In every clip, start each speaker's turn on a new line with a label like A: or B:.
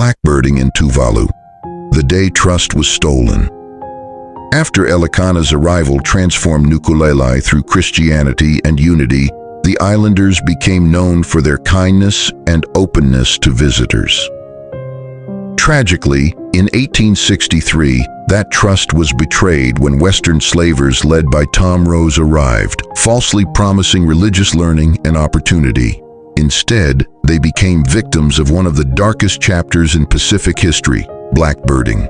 A: blackbirding in Tuvalu. The day trust was stolen. After Elikana's arrival transformed Nukulele through Christianity and unity, the islanders became known for their kindness and openness to visitors. Tragically, in 1863, that trust was betrayed when Western slavers led by Tom Rose arrived, falsely promising religious learning and opportunity. Instead, they became victims of one of the darkest chapters in Pacific history, blackbirding.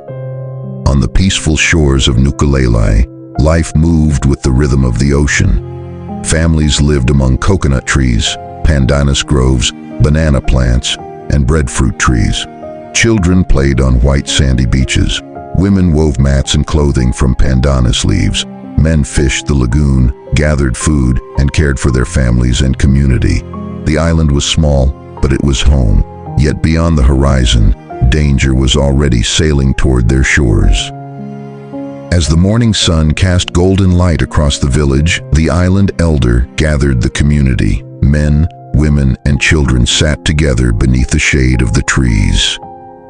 A: On the peaceful shores of Nukulele, life moved with the rhythm of the ocean. Families lived among coconut trees, pandanus groves, banana plants, and breadfruit trees. Children played on white sandy beaches. Women wove mats and clothing from pandanus leaves. Men fished the lagoon, gathered food, and cared for their families and community. The island was small, but it was home. Yet beyond the horizon, danger was already sailing toward their shores. As the morning sun cast golden light across the village, the island elder gathered the community. Men, women, and children sat together beneath the shade of the trees.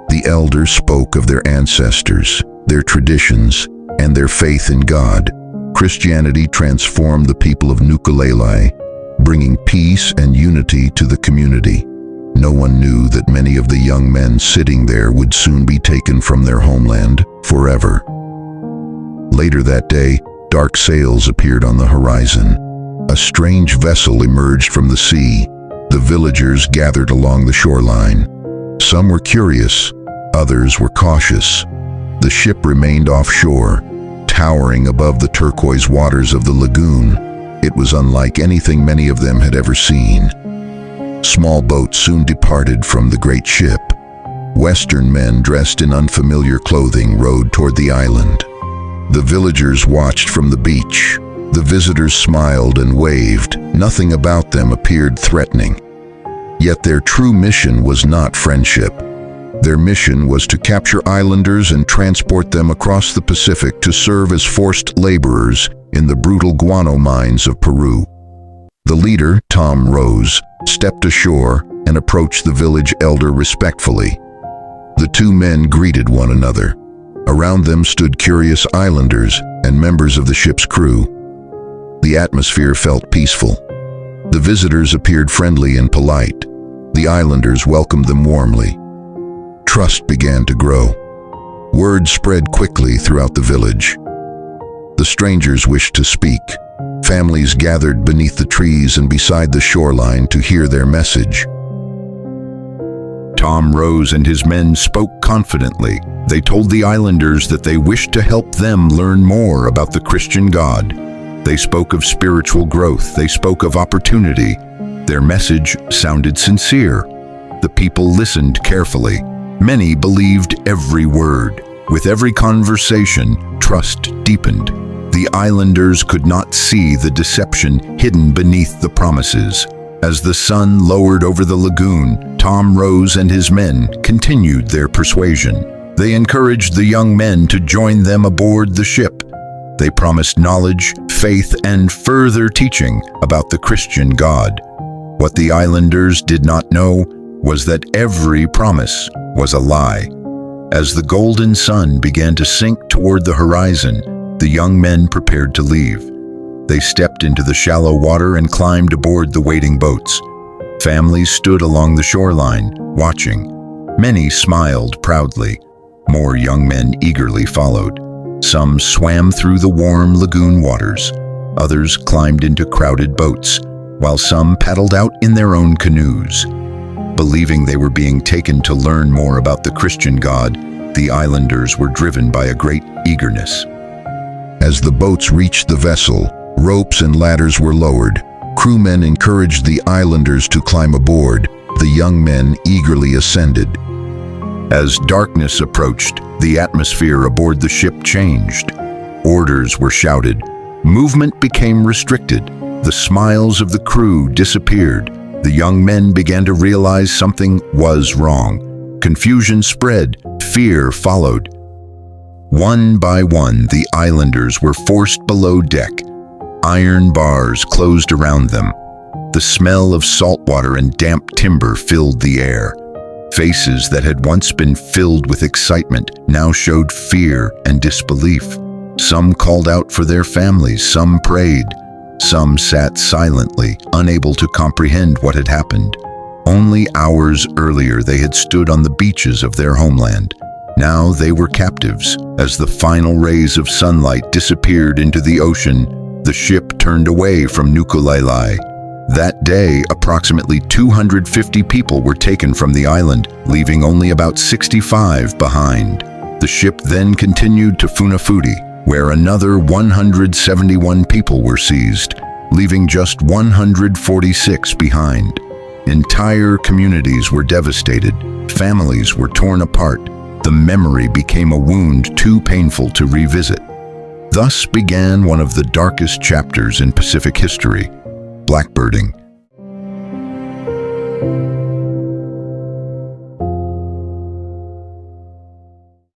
A: The elder spoke of their ancestors, their traditions, and their faith in God. Christianity transformed the people of Nukulele, bringing peace and unity to the community. No one knew that many of the young men sitting there would soon be taken from their homeland forever. Later that day, dark sails appeared on the horizon. A strange vessel emerged from the sea. The villagers gathered along the shoreline. Some were curious, others were cautious. The ship remained offshore, towering above the turquoise waters of the lagoon. It was unlike anything many of them had ever seen. Small boats soon departed from the great ship. Western men dressed in unfamiliar clothing rowed toward the island. The villagers watched from the beach. The visitors smiled and waved. Nothing about them appeared threatening. Yet their true mission was not friendship. Their mission was to capture islanders and transport them across the Pacific to serve as forced laborers in the brutal guano mines of Peru. The leader, Tom Rose, stepped ashore and approached the village elder respectfully. The two men greeted one another. Around them stood curious islanders and members of the ship's crew. The atmosphere felt peaceful. The visitors appeared friendly and polite. The islanders welcomed them warmly. Trust began to grow. Word spread quickly throughout the village. The strangers wished to speak. Families gathered beneath the trees and beside the shoreline to hear their message. Tom Rose and his men spoke confidently. They told the islanders that they wished to help them learn more about the Christian God. They spoke of spiritual growth. They spoke of opportunity. Their message sounded sincere. The people listened carefully. Many believed every word. With every conversation, trust deepened. The islanders could not see the deception hidden beneath the promises. As the sun lowered over the lagoon, Tom Rose and his men continued their persuasion. They encouraged the young men to join them aboard the ship. They promised knowledge, faith, and further teaching about the Christian God. What the islanders did not know was that every promise was a lie. As the golden sun began to sink toward the horizon, the young men prepared to leave. They stepped into the shallow water and climbed aboard the waiting boats. Families stood along the shoreline, watching. Many smiled proudly. More young men eagerly followed. Some swam through the warm lagoon waters. Others climbed into crowded boats, while some paddled out in their own canoes. Believing they were being taken to learn more about the Christian God, the islanders were driven by a great eagerness. As the boats reached the vessel, ropes and ladders were lowered. Crewmen encouraged the islanders to climb aboard. The young men eagerly ascended. As darkness approached, the atmosphere aboard the ship changed. Orders were shouted. Movement became restricted. The smiles of the crew disappeared. The young men began to realize something was wrong. Confusion spread. Fear followed. One by one, the islanders were forced below deck. Iron bars closed around them. The smell of salt water and damp timber filled the air. Faces that had once been filled with excitement now showed fear and disbelief. Some called out for their families, some prayed, some sat silently, unable to comprehend what had happened. Only hours earlier they had stood on the beaches of their homeland. Now they were captives. As the final rays of sunlight disappeared into the ocean, the ship turned away from Nuku'alofa. That day, approximately 250 people were taken from the island, leaving only about 65 behind. The ship then continued to Funafuti, where another 171 people were seized, leaving just 146 behind. Entire communities were devastated, families were torn apart. The memory became a wound too painful to revisit. Thus began one of the darkest chapters in Pacific history, blackbirding.